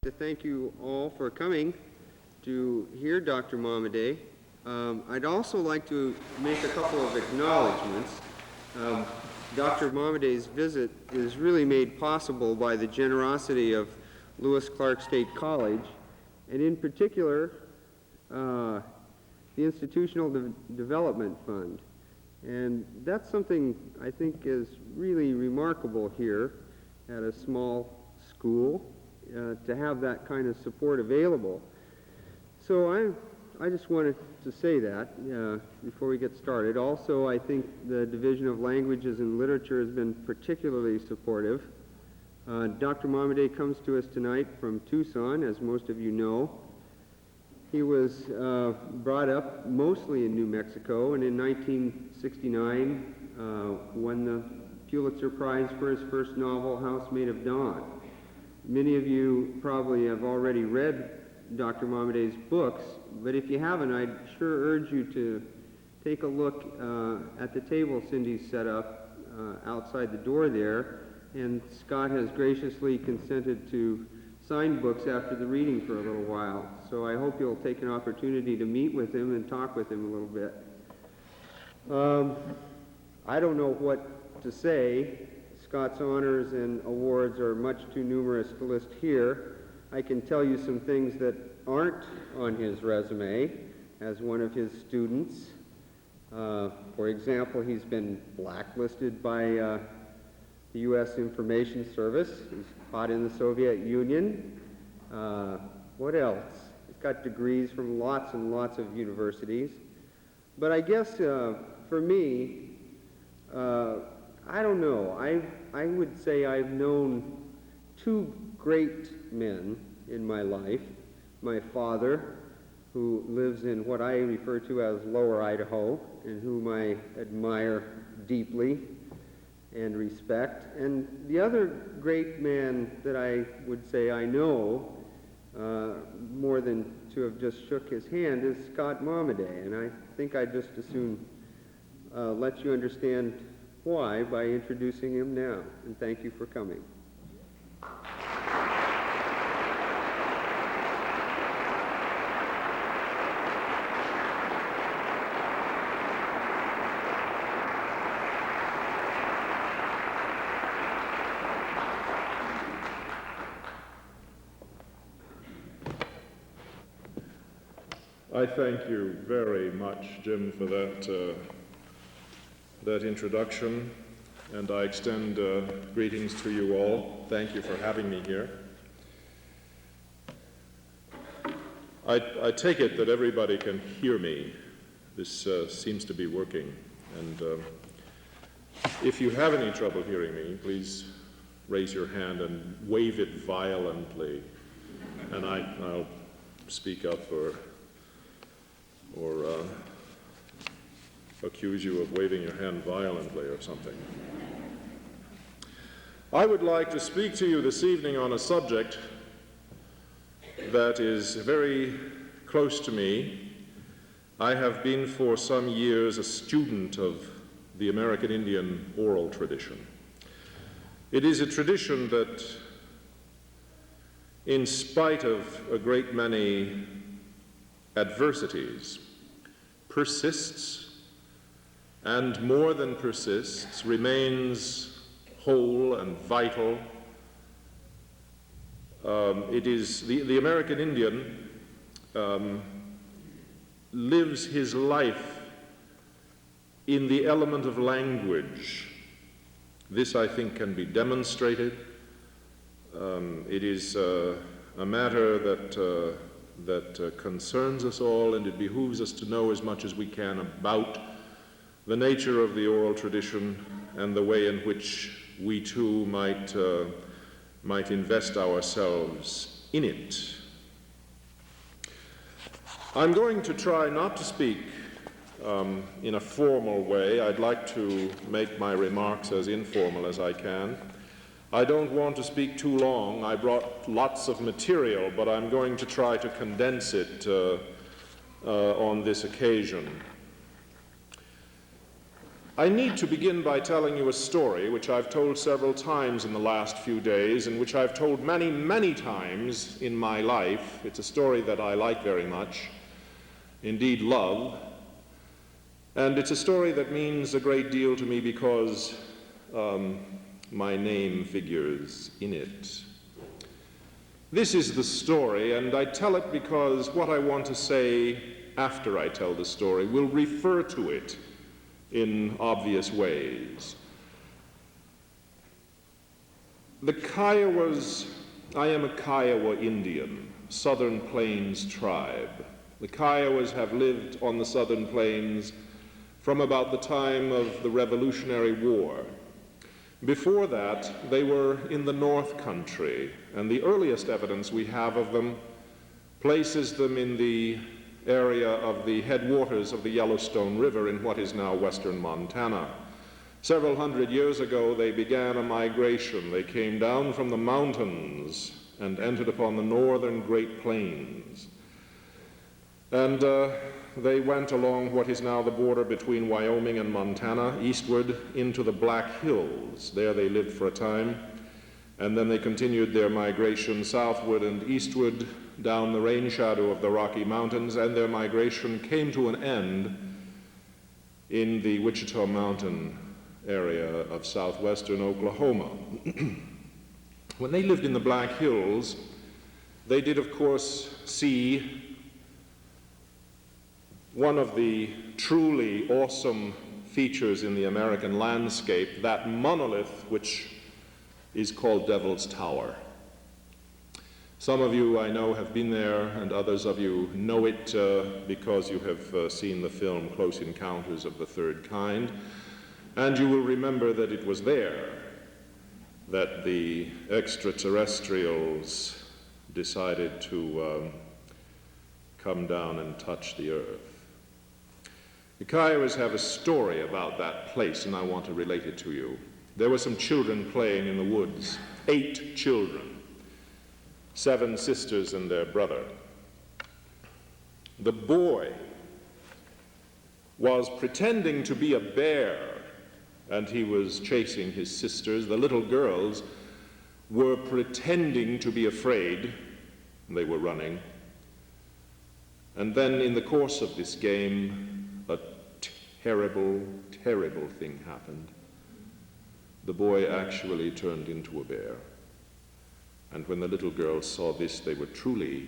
To thank you all for coming to hear Dr. Momaday. I'd also like to make a couple of acknowledgments. Dr. Momaday's visit is really made possible by the generosity of Lewis-Clark State College, and in particular, the Institutional Development Fund. And that's something I think is really remarkable here at a small school. To have that kind of support available. So I just wanted to say that before we get started. Also, I think the Division of Languages and Literature has been particularly supportive. Dr. Momaday comes to us tonight from Tucson, as most of you know. He was brought up mostly in New Mexico, and in 1969 won the Pulitzer Prize for his first novel, House Made of Dawn. Many of you probably have already read Dr. Momaday's books, but if you haven't, I'd sure urge you to take a look at the table Cindy's set up outside the door there, and Scott has graciously consented to sign books after the reading for a little while. So I hope you'll take an opportunity to meet with him and talk with him a little bit. I don't know what to say. Scott's honors and awards are much too numerous to list here. I can tell you some things that aren't on his resume as one of his students. For example, he's been blacklisted by the U.S. Information Service. He's fought in the Soviet Union. What else? He's got degrees from lots and lots of universities. But I guess for me, I don't know. I would say I've known two great men in my life. My father, who lives in what I refer to as Lower Idaho, and whom I admire deeply and respect. And the other great man that I would say I know, more than to have just shook his hand, is Scott Momaday. And I think I'd just as soon let you understand why by introducing him now. And thank you for coming. I thank you very much, Jim, for that introduction, and I extend greetings to you all. Thank you for having me here. I take it that everybody can hear me. This seems to be working, and if you have any trouble hearing me, please raise your hand and wave it violently, and I'll speak up or accuse you of waving your hand violently or something. I would like to speak to you this evening on a subject that is very close to me. I have been for some years a student of the American Indian oral tradition. It is a tradition that, in spite of a great many adversities, persists, and more than persists, remains whole and vital. It is the American Indian lives his life in the element of language. This, I think, can be demonstrated. It is a matter that concerns us all, and it behooves us to know as much as we can about the nature of the oral tradition and the way in which we too might invest ourselves in it. I'm going to try not to speak in a formal way. I'd like to make my remarks as informal as I can. I don't want to speak too long. I brought lots of material, but I'm going to try to condense it on this occasion. I need to begin by telling you a story which I've told several times in the last few days and which I've told many, many times in my life. It's a story that I like very much, indeed love, and it's a story that means a great deal to me because my name figures in it. This is the story, and I tell it because what I want to say after I tell the story will refer to it in obvious ways. The Kiowas, I am a Kiowa Indian, Southern Plains tribe. The Kiowas have lived on the Southern Plains from about the time of the Revolutionary War. Before that, they were in the North Country, and the earliest evidence we have of them places them in the area of the headwaters of the Yellowstone River in what is now western Montana. Several hundred years ago, they began a migration. They came down from the mountains and entered upon the northern Great Plains. And they went along what is now the border between Wyoming and Montana, eastward into the Black Hills. There they lived for a time, and then they continued their migration southward and eastward down the rain shadow of the Rocky Mountains, and their migration came to an end in the Wichita Mountain area of southwestern Oklahoma. When they lived in the Black Hills, they did, of course, see one of the truly awesome features in the American landscape, that monolith which is called Devil's Tower. Some of you, I know, have been there, and others of you know it because you have seen the film Close Encounters of the Third Kind, and you will remember that it was there that the extraterrestrials decided to come down and touch the earth. The Kiowas have a story about that place, and I want to relate it to you. There were some children playing in the woods, 8 children. 7 sisters and their brother. The boy was pretending to be a bear, and he was chasing his sisters. The little girls were pretending to be afraid, and they were running. And then in the course of this game, a terrible, terrible thing happened. The boy actually turned into a bear. And when the little girls saw this, they were truly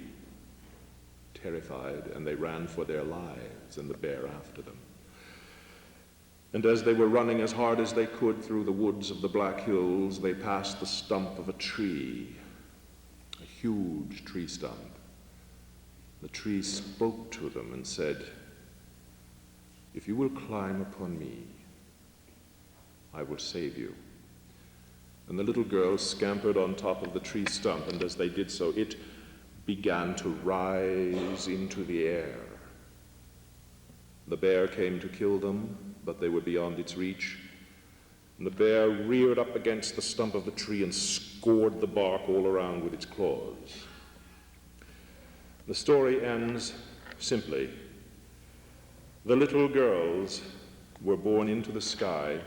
terrified, and they ran for their lives, and the bear after them. And as they were running as hard as they could through the woods of the Black Hills, they passed the stump of a tree, a huge tree stump. The tree spoke to them and said, "If you will climb upon me, I will save you." And the little girls scampered on top of the tree stump, and as they did so, it began to rise into the air. The bear came to kill them, but they were beyond its reach. And the bear reared up against the stump of the tree and scored the bark all around with its claws. The story ends simply. The little girls were born into the sky,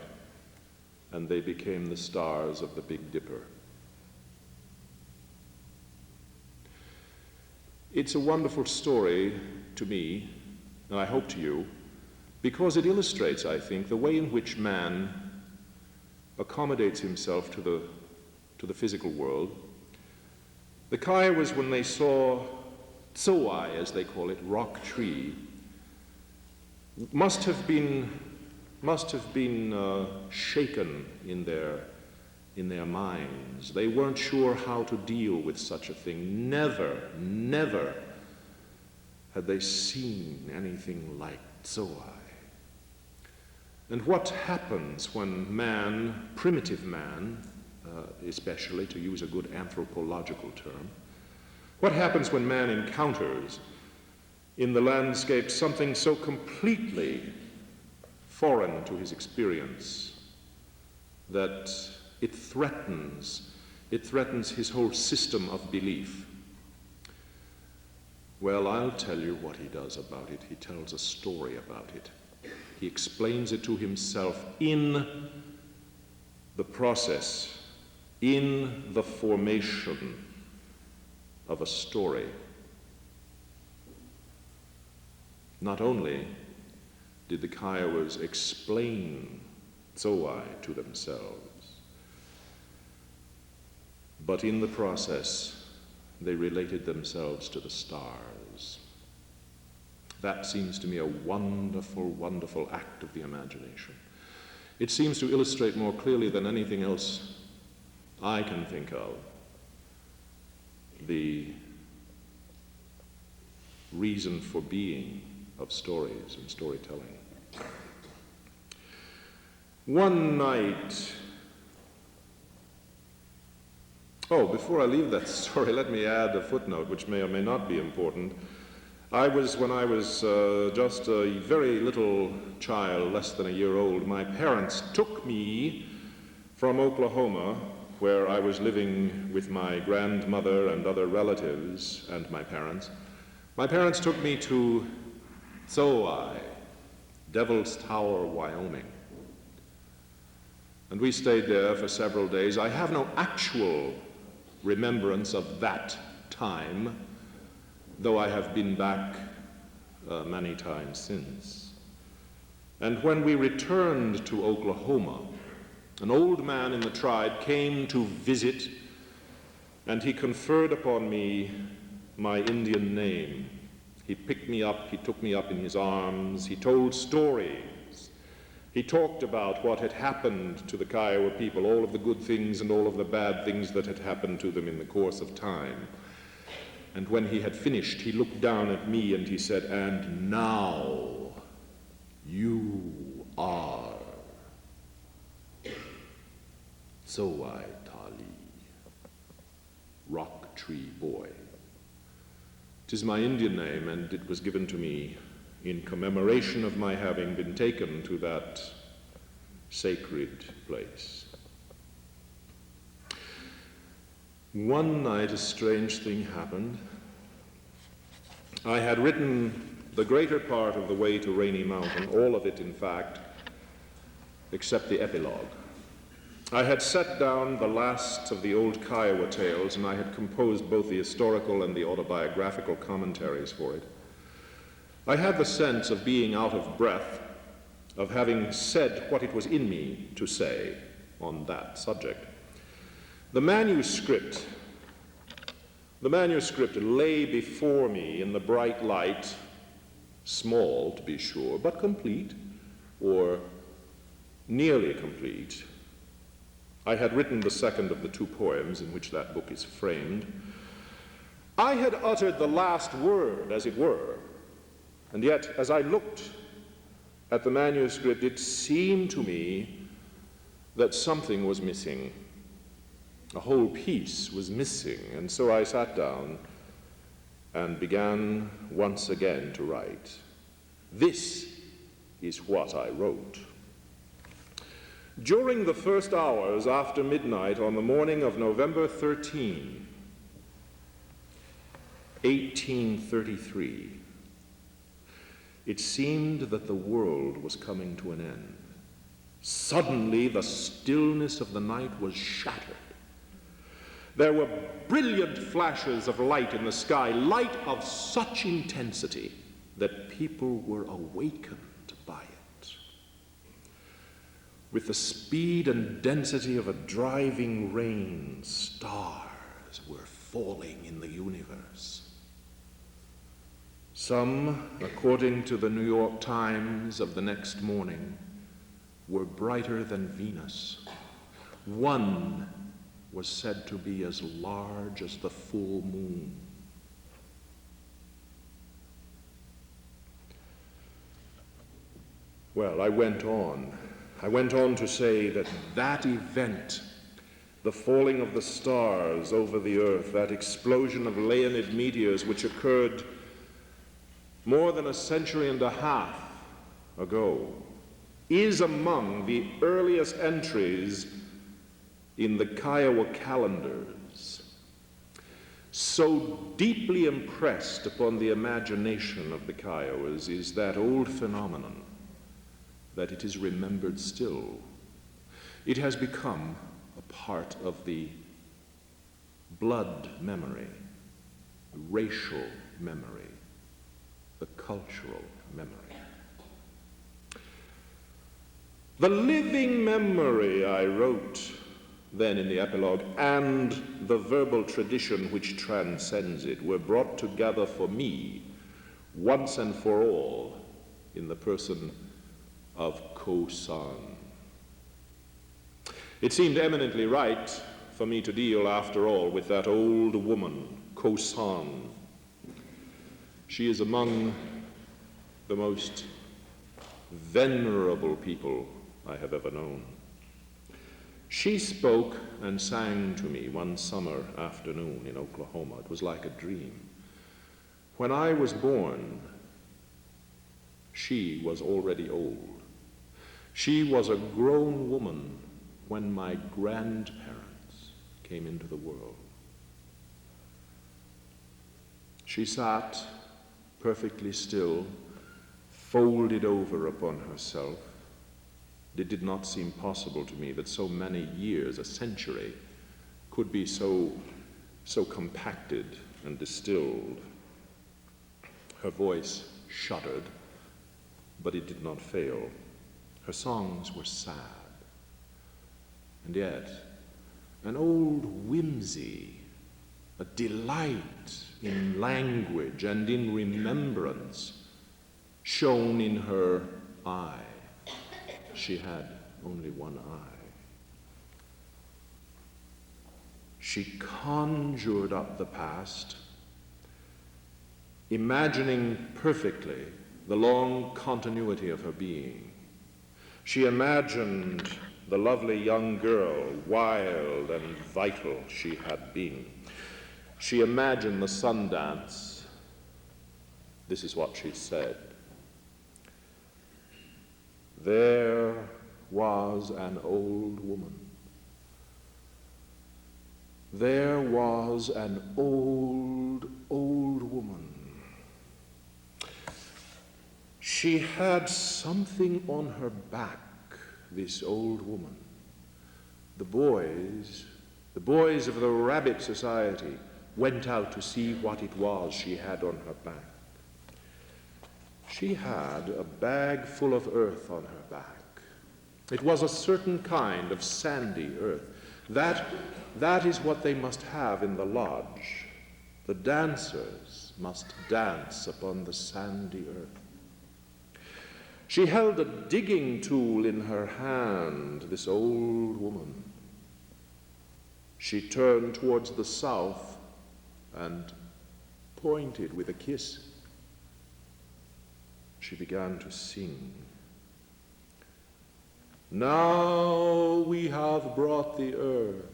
and they became the stars of the Big Dipper. It's a wonderful story to me, and I hope to you, because it illustrates, I think, the way in which man accommodates himself to the physical world. The Kiowas, when they saw tsowai, as they call it, rock tree, must have been shaken in their minds. They weren't sure how to deal with such a thing. Never had they seen anything like tsowai. And what happens when man, primitive man, especially to use a good anthropological term, what happens when man encounters in the landscape something so completely foreign to his experience that it threatens his whole system of belief? Well, I'll tell you what he does about it. He tells a story about it. He explains it to himself in the process, in the formation of a story. Not only did the Kiowas explain Zowai to themselves, but in the process, they related themselves to the stars. That seems to me a wonderful, wonderful act of the imagination. It seems to illustrate more clearly than anything else I can think of the reason for being of stories and storytelling. One night, before I leave that story, let me add a footnote which may or may not be important. When I was just a very little child, less than a year old, my parents took me from Oklahoma, where I was living with my grandmother and other relatives and my parents. My parents took me to Zowai, Devil's Tower, Wyoming. And we stayed there for several days. I have no actual remembrance of that time, though I have been back many times since. And when we returned to Oklahoma, an old man in the tribe came to visit, and he conferred upon me my Indian name. He picked me up, he took me up in his arms, he told stories. He talked about what had happened to the Kiowa people, all of the good things and all of the bad things that had happened to them in the course of time. And when he had finished, he looked down at me and he said, "And now you are Zowai Tali, Rock Tree Boy. 'Tis my Indian name, and it was given to me in commemoration of my having been taken to that sacred place." One night, a strange thing happened. I had written the greater part of the way to Rainy Mountain, all of it, in fact, except the epilogue. I had set down the last of the old Kiowa tales, and I had composed both the historical and the autobiographical commentaries for it. I had the sense of being out of breath, of having said what it was in me to say on that subject. The manuscript lay before me in the bright light, small to be sure, but complete, or nearly complete. I had written the second of the two poems in which that book is framed. I had uttered the last word, as it were, and yet, as I looked at the manuscript, it seemed to me that something was missing. A whole piece was missing, and so I sat down and began once again to write. This is what I wrote. During the first hours after midnight on the morning of November 13, 1833, it seemed that the world was coming to an end. Suddenly, the stillness of the night was shattered. There were brilliant flashes of light in the sky, light of such intensity that people were awakened by it. With the speed and density of a driving rain, stars were falling in the universe. Some, according to the New York Times of the next morning, were brighter than Venus. One was said to be as large as the full moon. Well, I went on to say that that event, the falling of the stars over the earth, that explosion of Leonid meteors which occurred more than a century and a half ago, is among the earliest entries in the Kiowa calendars. So deeply impressed upon the imagination of the Kiowas is that old phenomenon that it is remembered still. It has become a part of the blood memory, the racial memory, the cultural memory. The living memory, I wrote then in the epilogue, and the verbal tradition which transcends it were brought together for me once and for all in the person of Ko-san. It seemed eminently right for me to deal, after all, with that old woman, Ko-san. She is among the most venerable people I have ever known. She spoke and sang to me one summer afternoon in Oklahoma. It was like a dream. When I was born, she was already old. She was a grown woman when my grandparents came into the world. She sat perfectly still, folded over upon herself. It did not seem possible to me that so many years, a century, could be so compacted and distilled. Her voice shuddered, but it did not fail. Her songs were sad, and yet an old whimsy, a delight in language and in remembrance shone in her eye. She had only one eye. She conjured up the past, imagining perfectly the long continuity of her being. She imagined the lovely young girl, wild and vital she had been. She imagined the Sundance. This is what she said. There was an old woman. There was an old woman. She had something on her back, this old woman. The boys of the Rabbit Society went out to see what it was she had on her back. She had a bag full of earth on her back. It was a certain kind of sandy earth. That is what they must have in the lodge. The dancers must dance upon the sandy earth. She held a digging tool in her hand, this old woman. She turned towards the south and pointed with a kiss. She began to sing. Now we have brought the earth.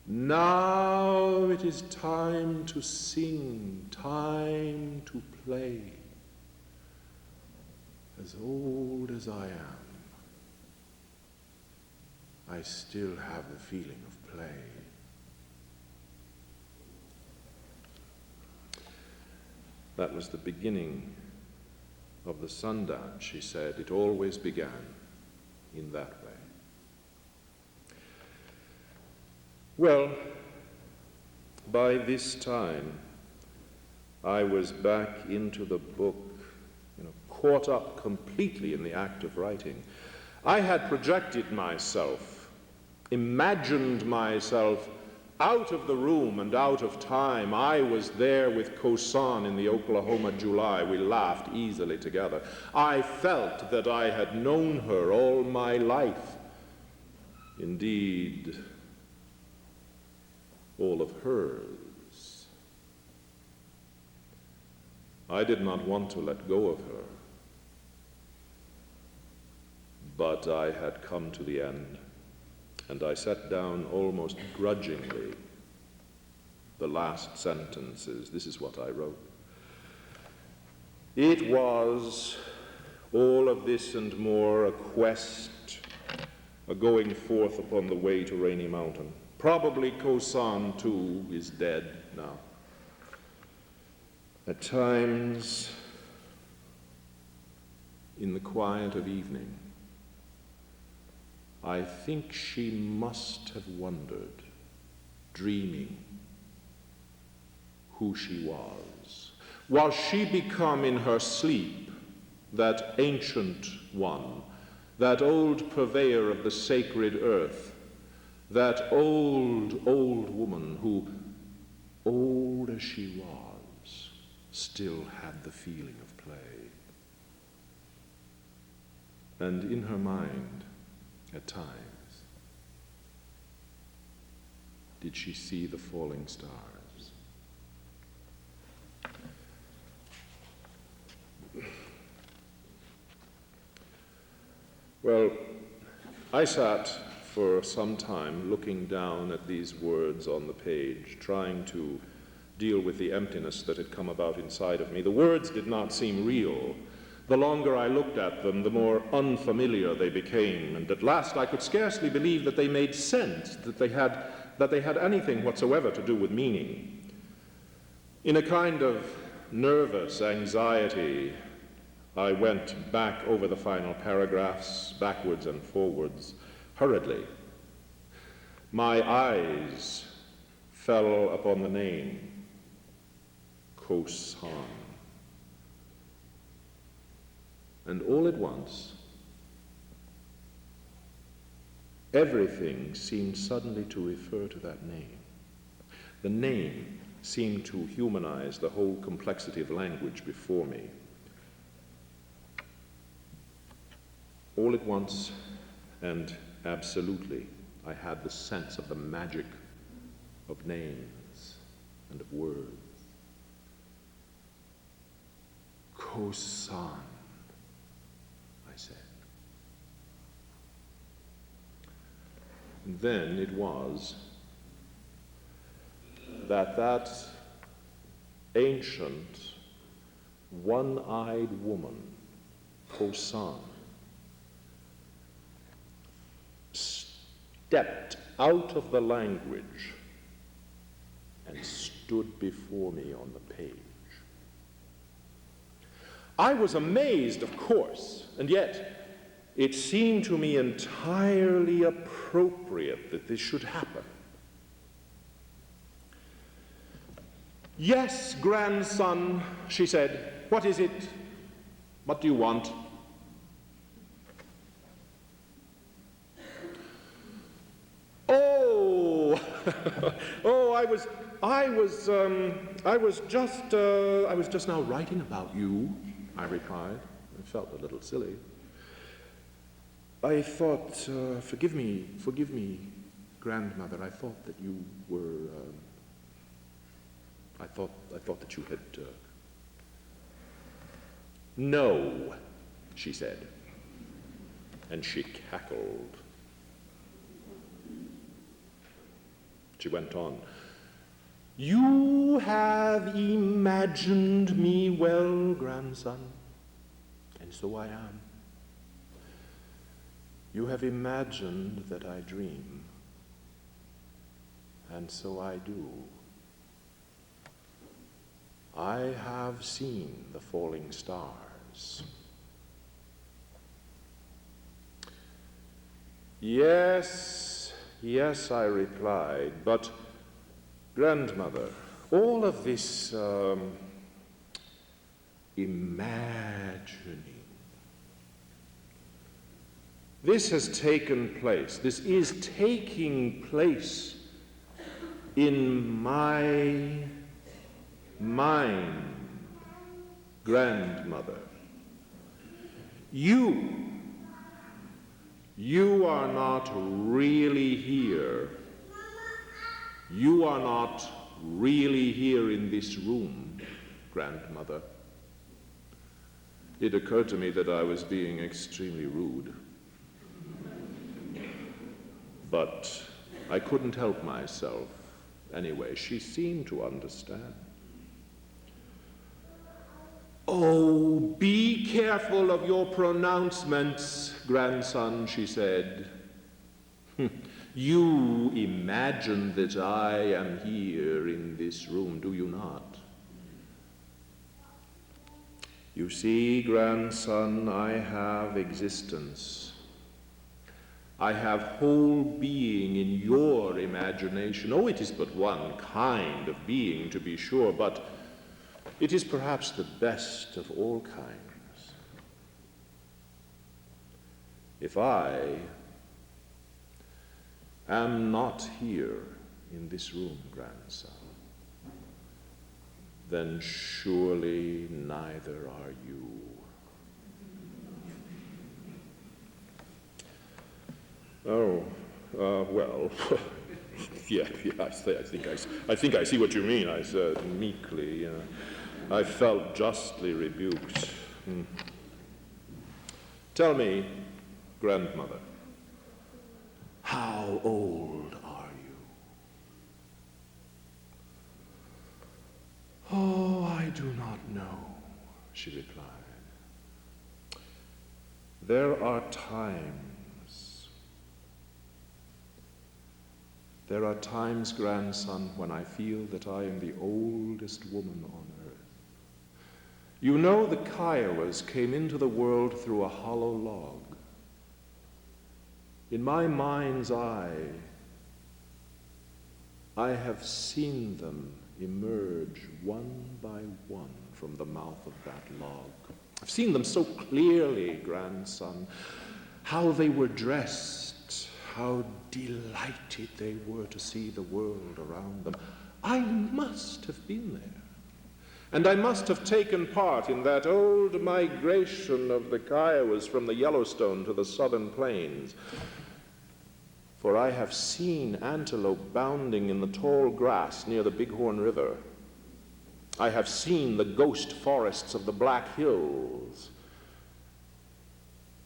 Now it is time to sing, time to play. As old as I am, I still have the feeling of play. That was the beginning of the Sundance, she said. It always began in that way. Well, by this time, I was back into the book, caught up completely in the act of writing. I had projected myself, imagined myself out of the room and out of time. I was there with Ko-san in the Oklahoma July. We laughed easily together. I felt that I had known her all my life. Indeed, all of hers. I did not want to let go of her, but I had come to the end. And I set down almost grudgingly the last sentences. This is what I wrote. It was all of this and more a quest, a going forth upon the way to Rainy Mountain. Probably Ko-san, too, is dead now. At times, in the quiet of evening, I think she must have wondered, dreaming, who she was. Was she become in her sleep that ancient one, that old purveyor of the sacred earth, that old, old woman who, old as she was, still had the feeling of play? And in her mind, at times, did she see the falling stars? Well, I sat for some time looking down at these words on the page, trying to deal with the emptiness that had come about inside of me. The words did not seem real. The longer I looked at them, the more unfamiliar they became, and at last I could scarcely believe that they made sense, that they had anything whatsoever to do with meaning. In a kind of nervous anxiety, I went back over the final paragraphs, backwards and forwards, hurriedly. My eyes fell upon the name, Kosan. And all at once, everything seemed suddenly to refer to that name. The name seemed to humanize the whole complexity of language before me. All at once, and absolutely, I had the sense of the magic of names and of words. Kosan, I said. And then it was that ancient, one-eyed woman, Kosan, stepped out of the language and stood before me on the page. I was amazed, of course, and yet it seemed to me entirely appropriate that this should happen. "Yes, grandson," she said. "What is it? What do you want?" "Oh, oh, I was just now writing about you," I replied. I felt a little silly. "I thought, forgive me, grandmother, I thought that you were, I thought that you had, No," she said, and she cackled. She went on, "You have imagined me well, grandson, and so I am. You have imagined that I dream, and so I do. I have seen the falling stars." "Yes, yes," I replied, "but grandmother, all of this imagining, this has taken place, this is taking place in my mind, grandmother. You are not really here. You are not really here in this room, grandmother." It occurred to me that I was being extremely rude, but I couldn't help myself. Anyway, she seemed to understand. "Oh, be careful of your pronouncements, grandson," she said. "You imagine that I am here in this room, do you not? You see, grandson, I have existence. I have whole being in your imagination. Oh, it is but one kind of being, to be sure, but it is perhaps the best of all kinds. If I am not here in this room, grandson, then surely neither are you. Oh, well, yeah, I think I see what you mean, I said meekly. I felt justly rebuked. Tell me, grandmother, how old are you? Oh, I do not know, she replied. There are times, grandson, when I feel that I am the oldest woman on earth. You know, the Kiowas came into the world through a hollow log. In my mind's eye, I have seen them emerge one by one from the mouth of that log. I've seen them so clearly, grandson, how they were dressed, how delighted they were to see the world around them. I must have been there. And I must have taken part in that old migration of the Kiowas from the Yellowstone to the southern plains. For I have seen antelope bounding in the tall grass near the Bighorn River. I have seen the ghost forests of the Black Hills.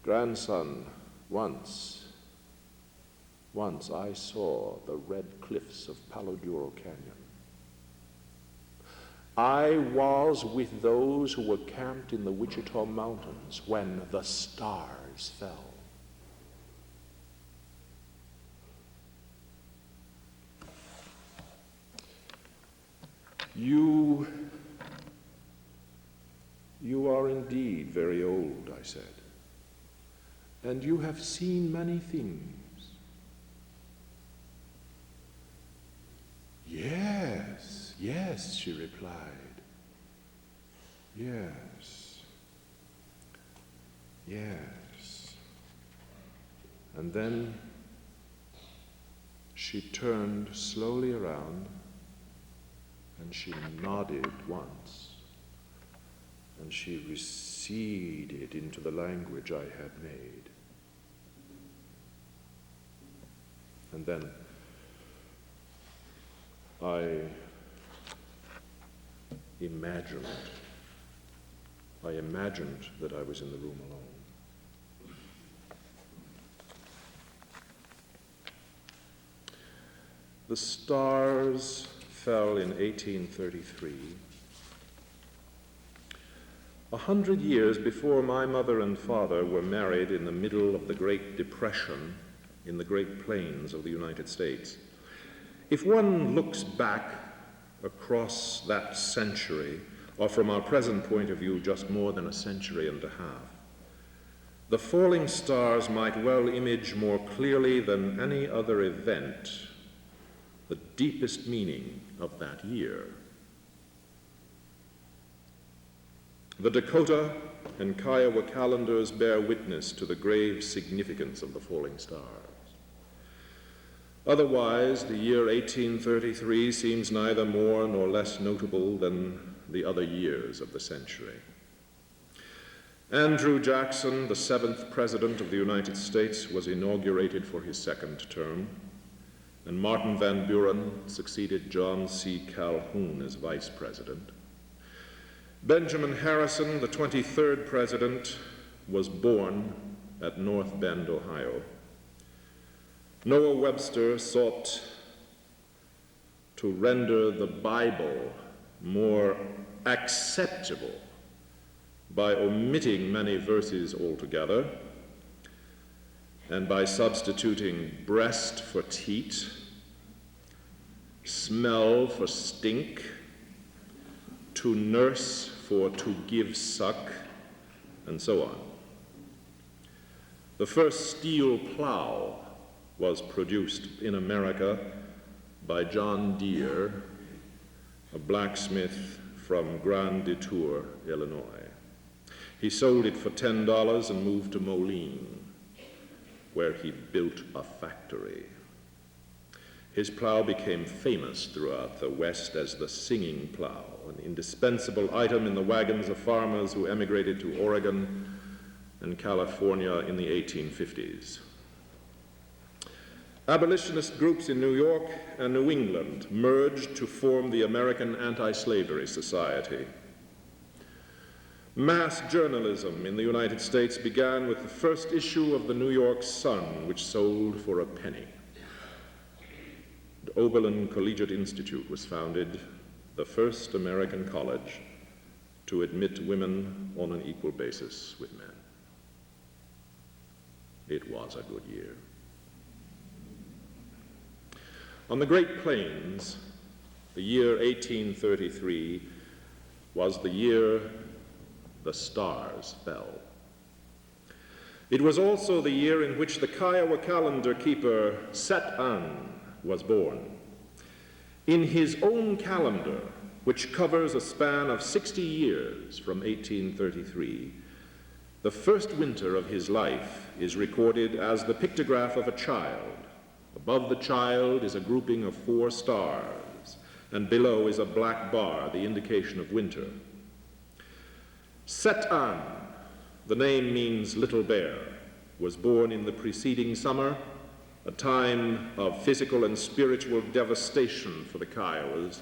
Grandson, once I saw the red cliffs of Palo Duro Canyon. I was with those who were camped in the Wichita Mountains when the stars fell. You are indeed very old, I said, and you have seen many things. Yes, she replied. Yes. And then she turned slowly around and she nodded once, and she receded into the language I had made. And then I imagined that I was in the room alone. The stars fell in 1833, 100 years before my mother and father were married in the middle of the Great Depression in the Great Plains of the United States. If one looks back across that century, or from our present point of view, just more than a century and a half, the falling stars might well image more clearly than any other event the deepest meaning of that year. The Dakota and Kiowa calendars bear witness to the grave significance of the falling stars. Otherwise, the year 1833 seems neither more nor less notable than the other years of the century. Andrew Jackson, the 7th President of the United States, was inaugurated for his second term, and Martin Van Buren succeeded John C. Calhoun as Vice President. Benjamin Harrison, the 23rd President, was born at North Bend, Ohio. Noah Webster sought to render the Bible more acceptable by omitting many verses altogether and by substituting breast for teat, smell for stink, to nurse for to give suck, and so on. The first steel plow was produced in America by John Deere, a blacksmith from Grand Detour, Illinois. He sold it for $10 and moved to Moline, where he built a factory. His plow became famous throughout the West as the singing plow, an indispensable item in the wagons of farmers who emigrated to Oregon and California in the 1850s. Abolitionist groups in New York and New England merged to form the American Anti-Slavery Society. Mass journalism in the United States began with the first issue of the New York Sun, which sold for a penny. The Oberlin Collegiate Institute was founded, the first American college to admit women on an equal basis with men. It was a good year. On the Great Plains, the year 1833 was the year the stars fell. It was also the year in which the Kiowa calendar keeper Set-An was born. In his own calendar, which covers a span of 60 years from 1833, the first winter of his life is recorded as the pictograph of a child. Above the child is a grouping of 4 stars, and below is a black bar, the indication of winter. Set-An, the name means little bear, was born in the preceding summer, a time of physical and spiritual devastation for the Kiowas,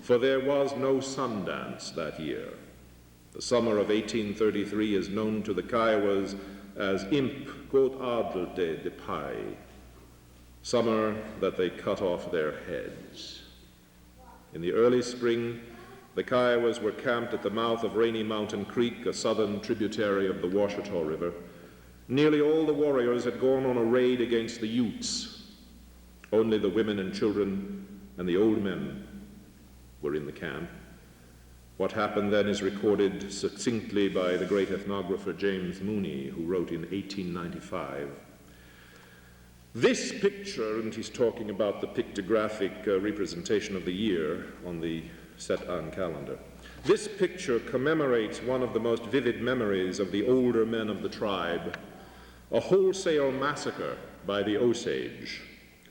for there was no sun dance that year. The summer of 1833 is known to the Kiowas as Imp God Adel de Pai, summer that they cut off their heads. In the early spring, the Kiowas were camped at the mouth of Rainy Mountain Creek, a southern tributary of the Washita River. Nearly all the warriors had gone on a raid against the Utes. Only the women and children and the old men were in the camp. What happened then is recorded succinctly by the great ethnographer James Mooney, who wrote in 1895. This picture, and he's talking about the pictographic representation of the year on the Set-An calendar. This picture commemorates one of the most vivid memories of the older men of the tribe, a wholesale massacre by the Osage,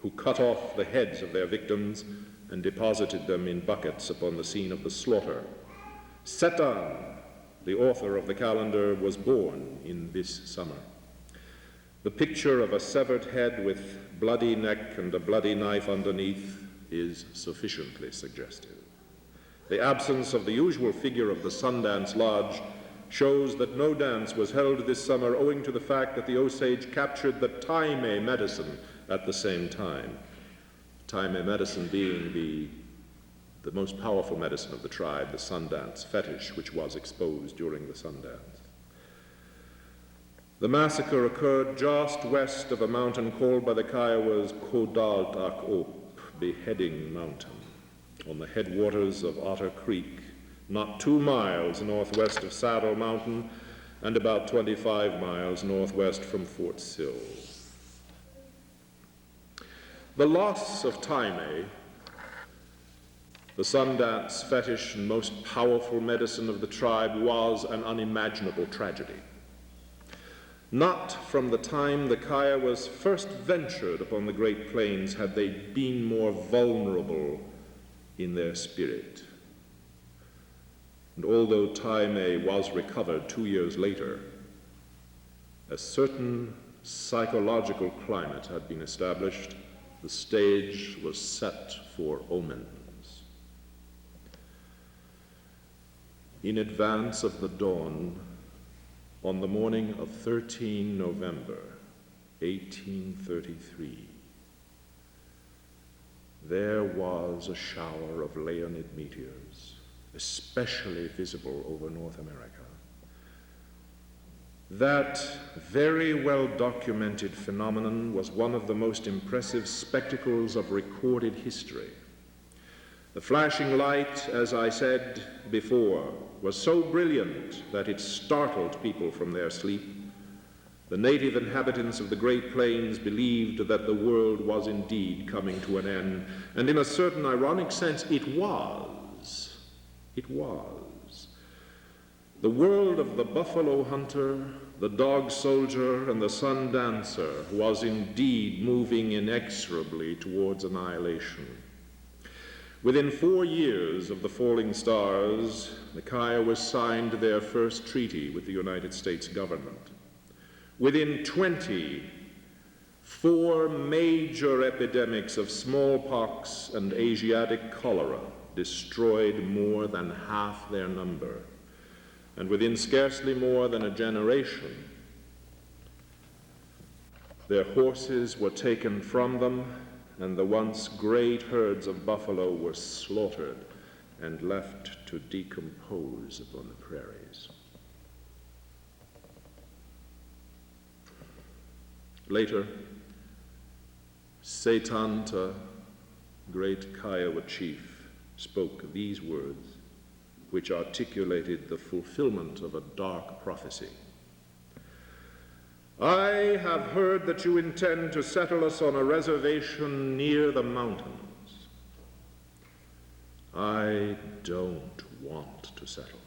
who cut off the heads of their victims and deposited them in buckets upon the scene of the slaughter. Set-An, the author of the calendar, was born in this summer. The picture of a severed head with bloody neck and a bloody knife underneath is sufficiently suggestive. The absence of the usual figure of the Sundance Lodge shows that no dance was held this summer owing to the fact that the Osage captured the Taime medicine at the same time. Taime medicine being the most powerful medicine of the tribe, the Sundance fetish, which was exposed during the Sundance. The massacre occurred just west of a mountain called by the Kiowas Kodaltak-Op, Beheading Mountain, on the headwaters of Otter Creek, not 2 miles northwest of Saddle Mountain and about 25 miles northwest from Fort Sill. The loss of Taime, the Sundance fetish and most powerful medicine of the tribe, was an unimaginable tragedy. Not from the time the Kiowas first ventured upon the Great Plains had they been more vulnerable in their spirit. And although Taime was recovered 2 years later, a certain psychological climate had been established. The stage was set for omens. In advance of the dawn, on the morning of 13 November, 1833, there was a shower of Leonid meteors, especially visible over North America. That very well-documented phenomenon was one of the most impressive spectacles of recorded history. The flashing light, as I said before, was so brilliant that it startled people from their sleep. The native inhabitants of the Great Plains believed that the world was indeed coming to an end, and in a certain ironic sense, it was. It was. The world of the buffalo hunter, the dog soldier, and the sun dancer was indeed moving inexorably towards annihilation. Within 4 years of the falling stars, the Kiowas signed their first treaty with the United States government. Within 20, 4 major epidemics of smallpox and Asiatic cholera destroyed more than half their number. And within scarcely more than a generation, their horses were taken from them, and the once great herds of buffalo were slaughtered and left to decompose upon the prairies. Later, Setanta, great Kiowa chief, spoke these words, which articulated the fulfillment of a dark prophecy. I have heard that you intend to settle us on a reservation near the mountains. I don't want to settle.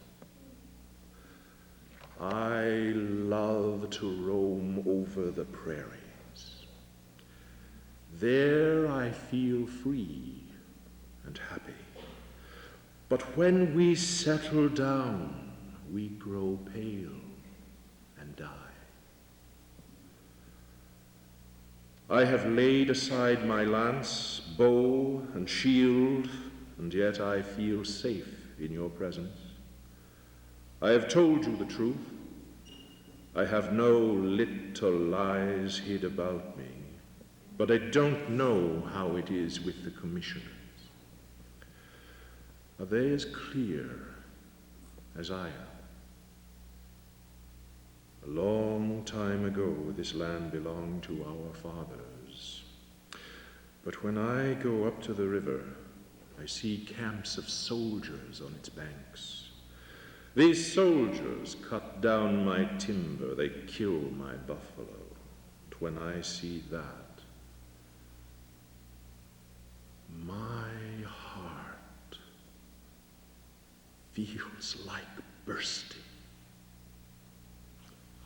I love to roam over the prairies. There I feel free and happy. But when we settle down, we grow pale and die. I have laid aside my lance, bow, and shield, and yet I feel safe in your presence. I have told you the truth. I have no little lies hid about me, but I don't know how it is with the commissioners. Are they as clear as I am? A long time ago, this land belonged to our fathers. But when I go up to the river, I see camps of soldiers on its banks. These soldiers cut down my timber, they kill my buffalo. And when I see that, my heart feels like bursting.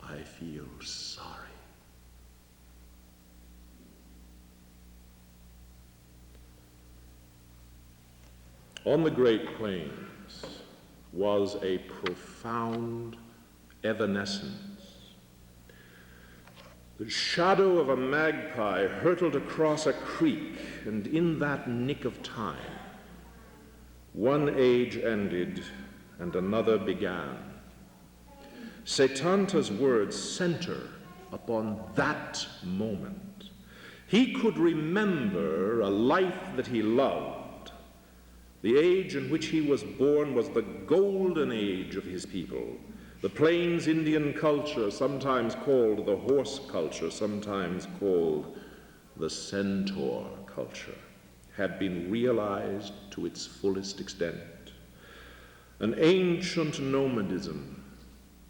I feel sorry. On the Great Plains was a profound evanescence. The shadow of a magpie hurtled across a creek, and in that nick of time, one age ended and another began. Setanta's words center upon that moment. He could remember a life that he loved. The age in which he was born was the golden age of his people. The Plains Indian culture, sometimes called the horse culture, sometimes called the centaur culture, had been realized to its fullest extent. An ancient nomadism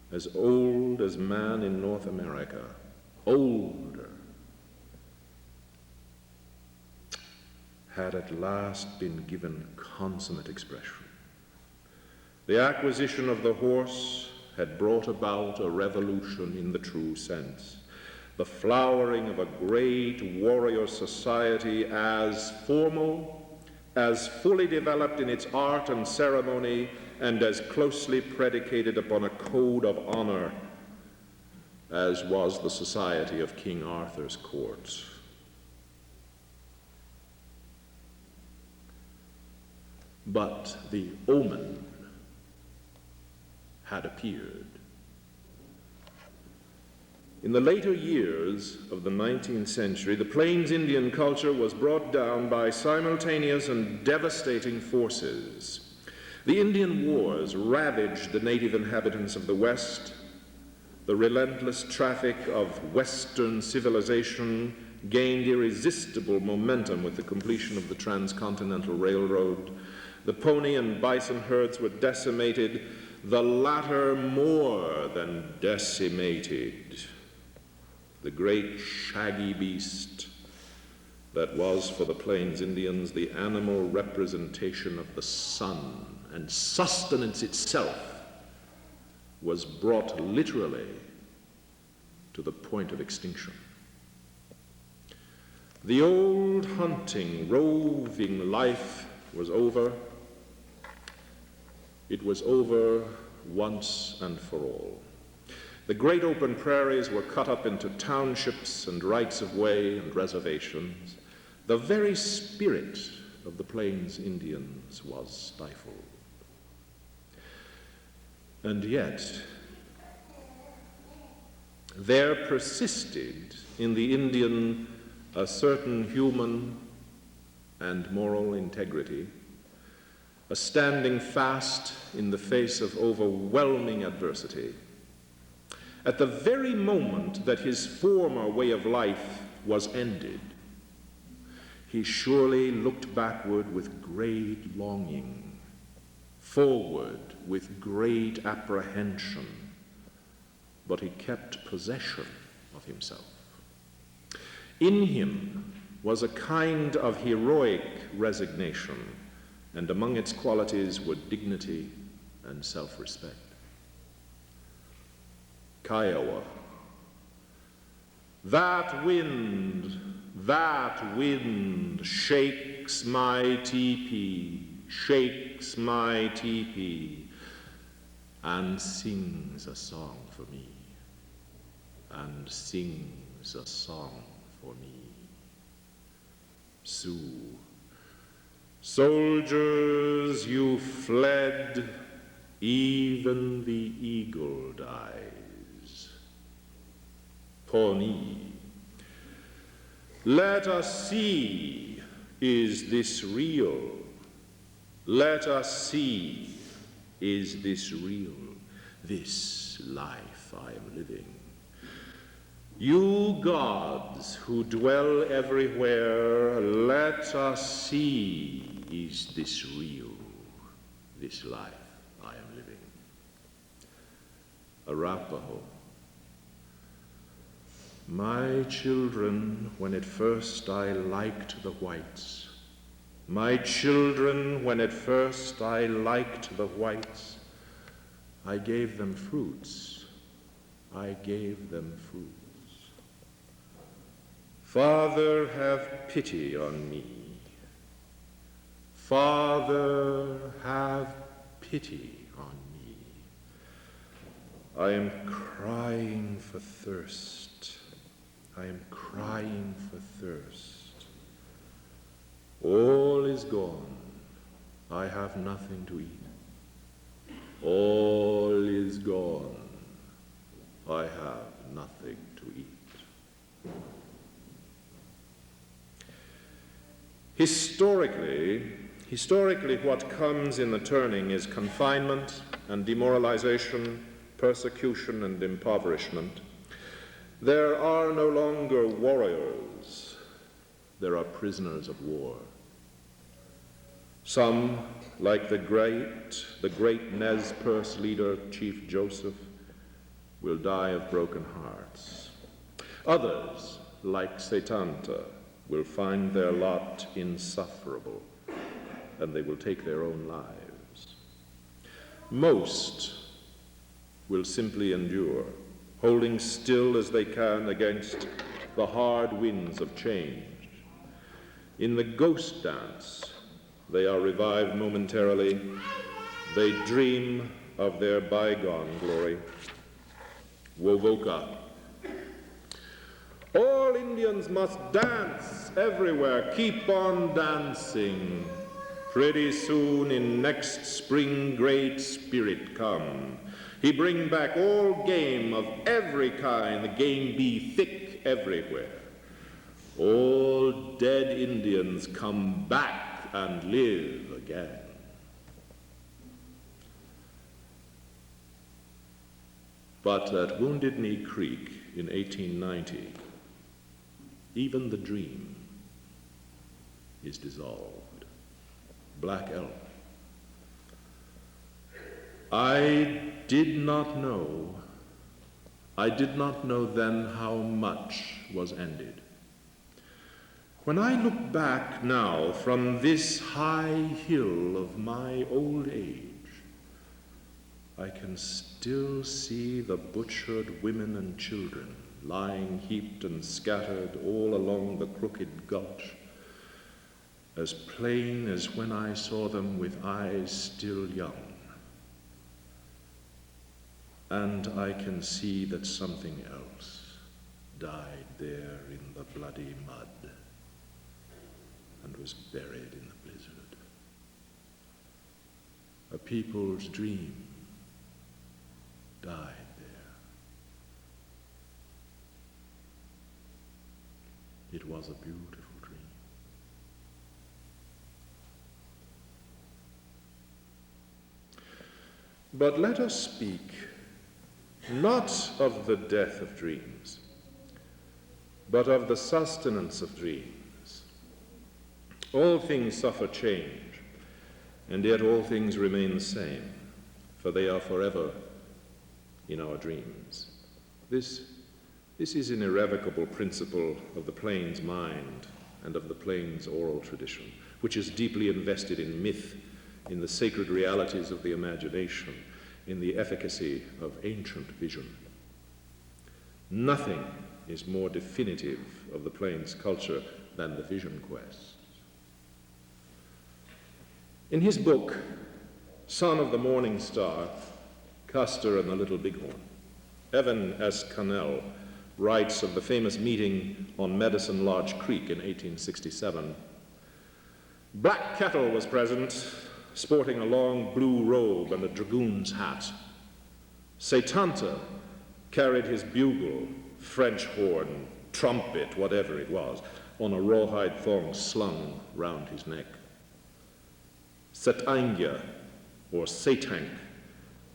as old as man in North America, older, had at last been given consummate expression. The acquisition of the horse had brought about a revolution in the true sense, the flowering of a great warrior society as formal, as fully developed in its art and ceremony, and as closely predicated upon a code of honor as was the society of King Arthur's court. But the omen had appeared. In the later years of the 19th century, the Plains Indian culture was brought down by simultaneous and devastating forces. The Indian Wars ravaged the native inhabitants of the West. The relentless traffic of Western civilization gained irresistible momentum with the completion of the Transcontinental Railroad. The pony and bison herds were decimated, the latter more than decimated. The great shaggy beast that was for the Plains Indians the animal representation of the sun and sustenance itself was brought literally to the point of extinction. The old hunting, roving life was over. It was over once and for all. The great open prairies were cut up into townships and rights of way and reservations. The very spirit of the Plains Indians was stifled. And yet, there persisted in the Indian a certain human and moral integrity, a standing fast in the face of overwhelming adversity. At the very moment that his former way of life was ended, he surely looked backward with great longing, forward with great apprehension, but he kept possession of himself. In him was a kind of heroic resignation, and among its qualities were dignity and self-respect. Kiowa. That wind shakes my teepee, shakes my teepee, and sings a song for me, and sings a song for me. Sioux. Soldiers, you fled, even the eagle dies. Pawnee. Let us see, is this real? Let us see, is this real? This life I am living. You gods who dwell everywhere, let us see, is this real? This life I am living. Arapaho. My children, when at first I liked the whites, my children, when at first I liked the whites, I gave them fruits, I gave them fruits. Father, have pity on me. Father, have pity on me. I am crying for thirst. I am crying for thirst. All is gone. I have nothing to eat. All is gone. I have nothing to eat. Historically, what comes in the turning is confinement and demoralization, persecution and impoverishment. There are no longer warriors, there are prisoners of war. Some, like the great Nez Perce leader, Chief Joseph, will die of broken hearts. Others, like Setanta, will find their lot insufferable, and they will take their own lives. Most will simply endure, holding still as they can against the hard winds of change. In the ghost dance, they are revived momentarily. They dream of their bygone glory. Wovoka. All Indians must dance everywhere. Keep on dancing. Pretty soon in next spring great spirit come. He bring back all game of every kind, the game be thick everywhere. All dead Indians come back and live again. But at Wounded Knee Creek in 1890, even the dream, is dissolved. Black elf. I did not know then how much was ended. When I look back now from this high hill of my old age, I can still see the butchered women and children lying heaped and scattered all along the crooked gulch, as plain as when I saw them with eyes still young. And I can see that something else died there in the bloody mud and was buried in the blizzard. A people's dream died there. It was a beautiful dream. But let us speak not of the death of dreams, but of the sustenance of dreams. All things suffer change, and yet all things remain the same, for they are forever in our dreams. This is an irrevocable principle of the Plains mind and of the Plains oral tradition, which is deeply invested in myth, in the sacred realities of the imagination, in the efficacy of ancient vision. Nothing is more definitive of the Plains culture than the vision quest. In his book, Son of the Morning Star, Custer and the Little Bighorn, Evan S. Cannell writes of the famous meeting on Medicine Lodge Creek in 1867. Black Kettle was present, sporting a long blue robe and a dragoon's hat. Setanta carried his bugle, French horn, trumpet, whatever it was, on a rawhide thong slung round his neck. Setangya, or Setank,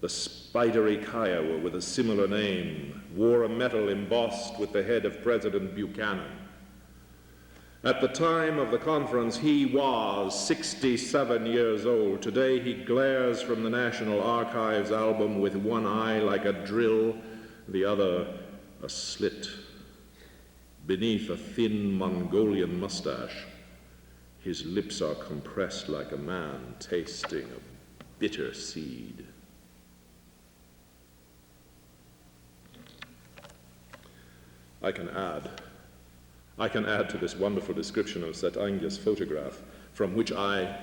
the spidery Kiowa with a similar name, wore a medal embossed with the head of President Buchanan. At the time of the conference, he was 67 years old. Today, he glares from the National Archives album with one eye like a drill, the other a slit. Beneath a thin Mongolian mustache, his lips are compressed like a man tasting a bitter seed. I can add to this wonderful description of Setangya's photograph, from which I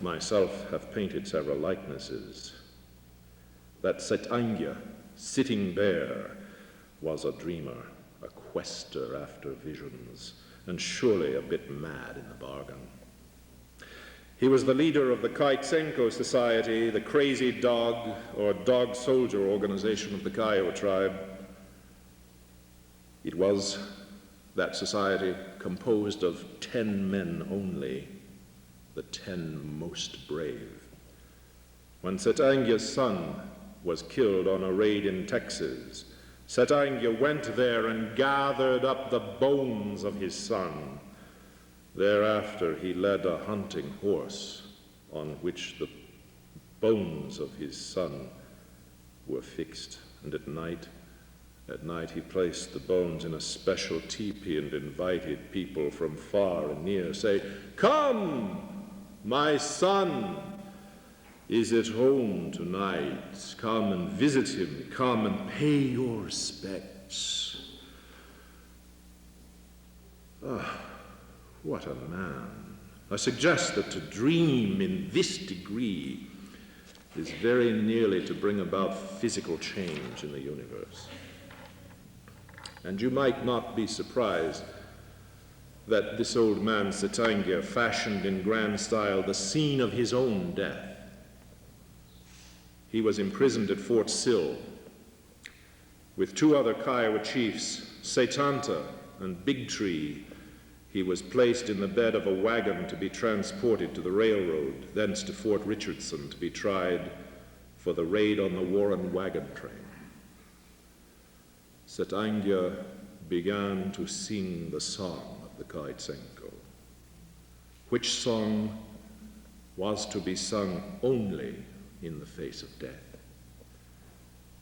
myself have painted several likenesses, that Setangya, sitting there, was a dreamer, a quester after visions, and surely a bit mad in the bargain. He was the leader of the Kaitsenko Society, the crazy dog or dog soldier organization of the Kiowa tribe. It was that society composed of 10 men only, the 10 most brave. When Setangya's son was killed on a raid in Texas, Setangya went there and gathered up the bones of his son. Thereafter, he led a hunting horse on which the bones of his son were fixed, and at night he placed the bones in a special teepee and invited people from far and near, say, "Come, my son is at home tonight. Come and visit him. Come and pay your respects." Ah, what a man. I suggest that to dream in this degree is very nearly to bring about physical change in the universe. And you might not be surprised that this old man, Setangya, fashioned in grand style the scene of his own death. He was imprisoned at Fort Sill with 2 other Kiowa chiefs, Setanta and Big Tree. He was placed in the bed of a wagon to be transported to the railroad, thence to Fort Richardson to be tried for the raid on the Warren wagon train. Setangya began to sing the song the Kaitsenko? Which song was to be sung only in the face of death?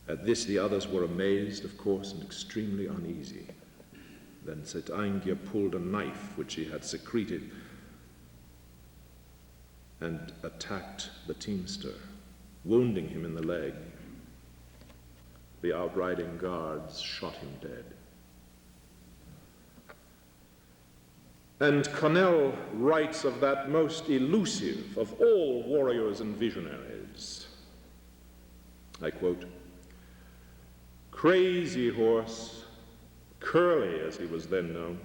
At this the others were amazed, of course, and extremely uneasy. Then Setangya pulled a knife which he had secreted and attacked the teamster, wounding him in the leg. The outriding guards shot him dead. And Connell writes of that most elusive of all warriors and visionaries. I quote, "Crazy Horse, Curly as he was then known,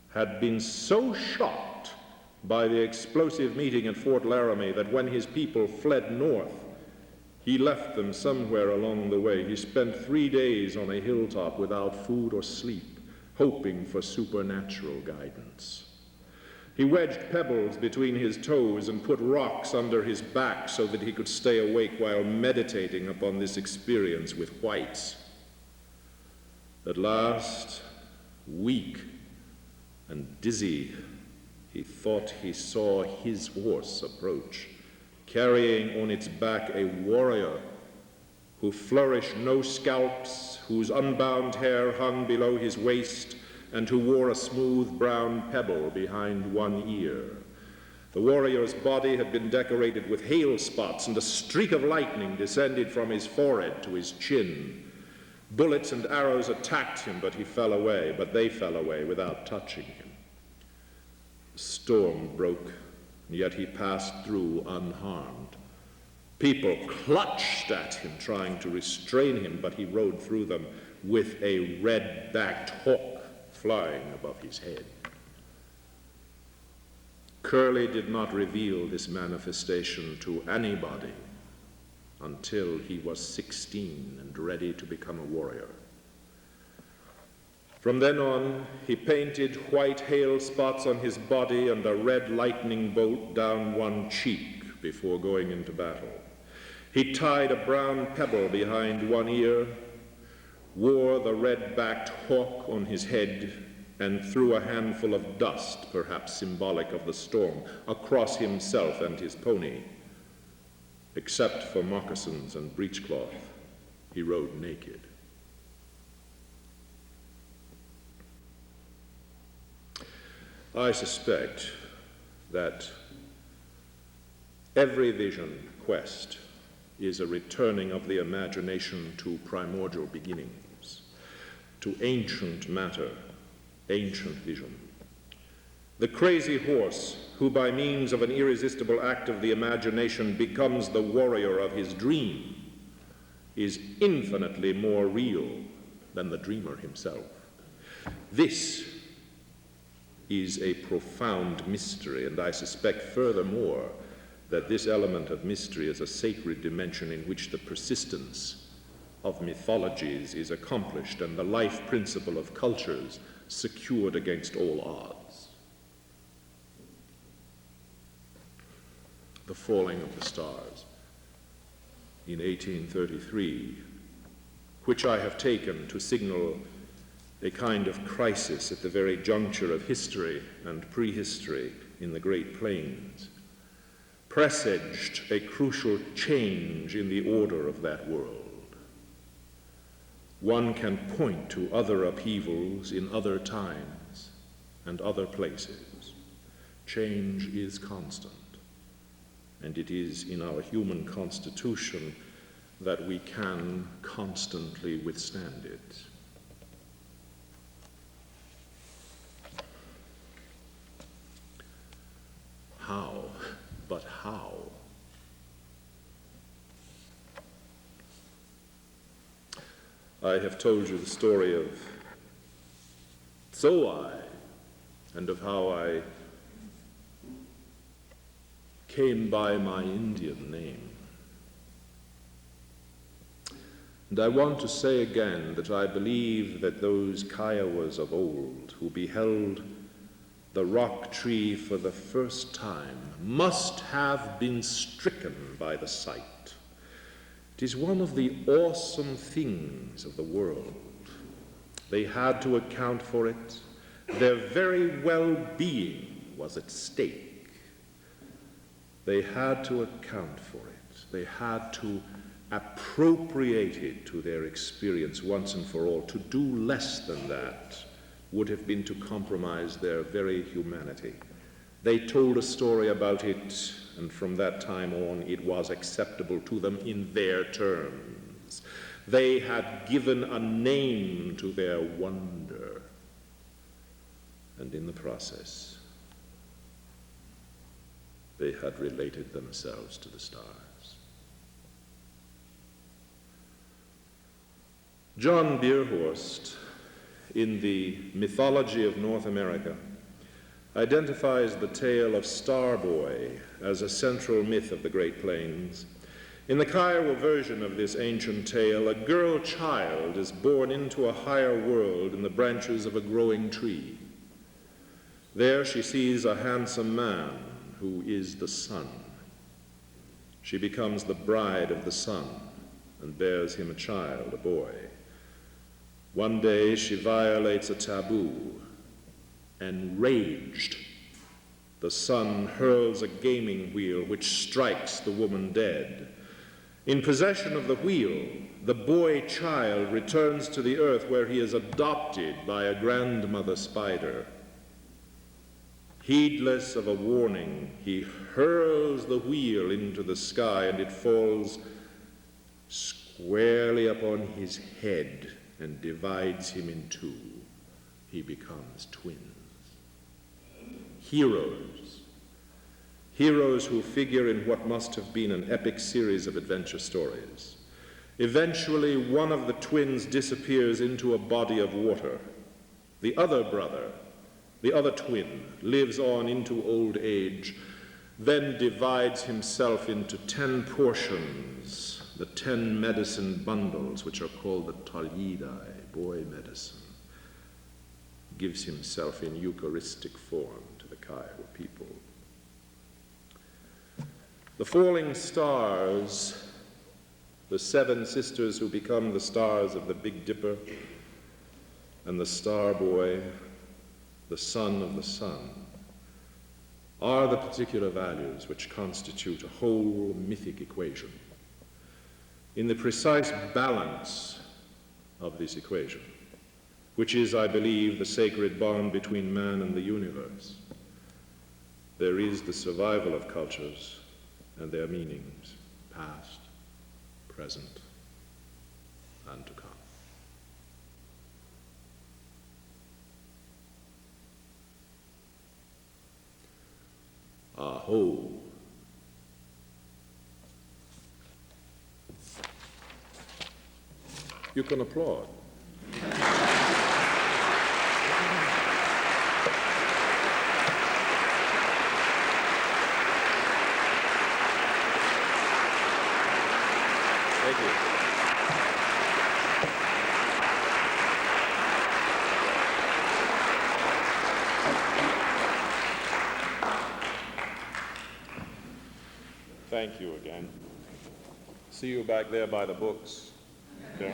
had been so shocked by the explosive meeting at Fort Laramie that when his people fled north, he left them somewhere along the way. He spent 3 days on a hilltop without food or sleep, hoping for supernatural guidance. He wedged pebbles between his toes and put rocks under his back so that he could stay awake while meditating upon this experience with whites. At last, weak and dizzy, he thought he saw his horse approach, carrying on its back a warrior who flourished no scalps, whose unbound hair hung below his waist, and who wore a smooth brown pebble behind one ear. The warrior's body had been decorated with hail spots, and a streak of lightning descended from his forehead to his chin. Bullets and arrows attacked him, but he fell away, but they fell away without touching him. The storm broke, and yet he passed through unharmed. People clutched at him, trying to restrain him, but he rode through them with a red-backed hawk flying above his head. Curly did not reveal this manifestation to anybody until he was 16 and ready to become a warrior. From then on, he painted white hail spots on his body and a red lightning bolt down one cheek before going into battle. He tied a brown pebble behind one ear, wore the red-backed hawk on his head, and threw a handful of dust, perhaps symbolic of the storm, across himself and his pony. Except for moccasins and breechcloth, he rode naked. I suspect that every vision quest is a returning of the imagination to primordial beginnings, to ancient matter, ancient vision. The crazy horse, who by means of an irresistible act of the imagination becomes the warrior of his dream, is infinitely more real than the dreamer himself. This is a profound mystery, and I suspect furthermore that this element of mystery is a sacred dimension in which the persistence of mythologies is accomplished and the life principle of cultures secured against all odds. The falling of the stars in 1833, which I have taken to signal a kind of crisis at the very juncture of history and prehistory in the Great Plains, presaged a crucial change in the order of that world. One can point to other upheavals in other times and other places. Change is constant, and it is in our human constitution that we can constantly withstand it. How? But how? I have told you the story of Zoai and of how I came by my Indian name. And I want to say again that I believe that those Kiowas of old who beheld the rock tree for the first time must have been stricken by the sight. It is one of the awesome things of the world. They had to account for it, Their very well-being was at stake. They had to account for it. They had to appropriate it to their experience once and for all. To do less than that would have been to compromise their very humanity. They told a story about it, and from that time on, it was acceptable to them in their terms. They had given a name to their wonder, and in the process, they had related themselves to the stars. John Bierhorst, in the mythology of North America, identifies the tale of Starboy as a central myth of the Great Plains. In the Kiowa version of this ancient tale, a girl child is born into a higher world in the branches of a growing tree. There she sees a handsome man who is the sun. She becomes the bride of the sun and bears him a child, a boy. One day she violates a taboo. Enraged, the sun hurls a gaming wheel which strikes the woman dead. In possession of the wheel, the boy child returns to the earth where he is adopted by a grandmother spider. Heedless of a warning, he hurls the wheel into the sky, and it falls squarely upon his head and divides him in two. He becomes twins. Heroes who figure in what must have been an epic series of adventure stories. Eventually, one of the twins disappears into a body of water. The other brother, the other twin, lives on into old age, then divides himself into 10 portions, the 10 medicine bundles, which are called the Talidai, boy medicine. Gives himself in Eucharistic form to the Kiowa people. The falling stars, the 7 sisters who become the stars of the Big Dipper, and the star boy, the son of the sun, are the particular values which constitute a whole mythic equation. In the precise balance of this equation, which is, I believe, the sacred bond between man and the universe, there is the survival of cultures and their meanings, past, present, and to come. Aho. You can applaud. Thank you. Thank you again. See you back there by the books. Yeah.